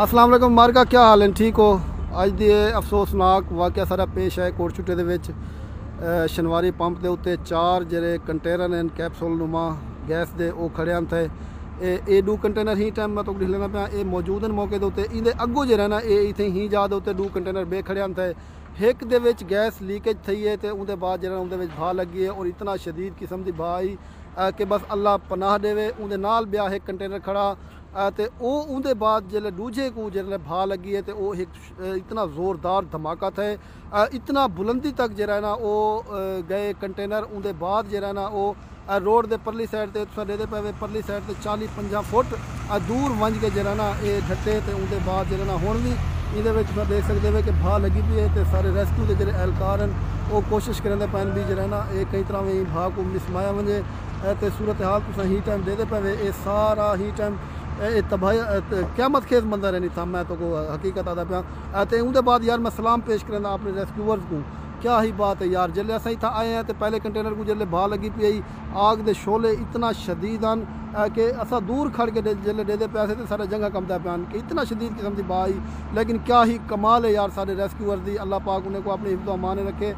अस्सलाम वालेकुम मार्का, क्या हाल है? ठीक हो? अज दी अफसोसनाक वाक़या सारा पेश है कोटछुटे दे विच। शनवारी पंप के उत्ते चार जेरे कंटेनर हैं कैप्सूल नुमा गैस दे वो खड़े थे। ये दो कंटेनर ही टाइम मैं तो लिख लेना पाया ये मौजूद हैं मौके के उत्ते। इहदे अगों जो ना ये इतने ही जा दे उत्ते दो कंटेनर बे खड़े थे। एक दे विच गैस लीकेज थी है तो उनके बाद जो उनके भा लगी है और इतना शदीद किस्म की भा आई कि बस अल्लाह पनाह देवे। उनके नाल ब्या एक कंटेनर खड़ा तो उनके बाद जो दूजे को जो भा लगी है तो वो एक इतना ज़ोरदार धमाका था। इतना बुलंदी तक जो है ना वो गए कंटेनर। उनके बाद जो है ना वो रोड के परली साइड से तुम देते पे परली साइड से 40-50 फुट दूर वंज के जो है ना ये ढट्टे। तो उनके बाद जो है ना हुण भी ये देख सकते हो कि भा लगी पी है। तो सारे रेस्क्यू के जो एहलकार हैं वो कोशिश करेंगे पैन भी जो है ना ये कई तरह में भा को मिसमाया वजे। तो सूरत हाल तुम ही टाइम देते पे ये सारा ही टाइम तबाही क़यामत खेज मंदा रहनी था। मैं तो हकीकत आता पाया। तो उनके बाद यार मैं सलाम पेश करना अपने रेस्क्यूअर्स को। क्या ही बात है यार, जल्ले असा था आए हैं तो पहले कंटेनर को जल्ले भा लगी पी आई आग दे शोले इतना शदीद हैं कि असा दूर खड़ के जल्ले दे पैसे तो सारे जगह कमदा पान कि इतना शदीद किस्म की बा आई। लेकिन क्या ही कमाल है यार सारे रेस्क्यूअर्स दी। अल्लाह पाक उन्हें को अपने हिफ्ज़ो अमान रखे।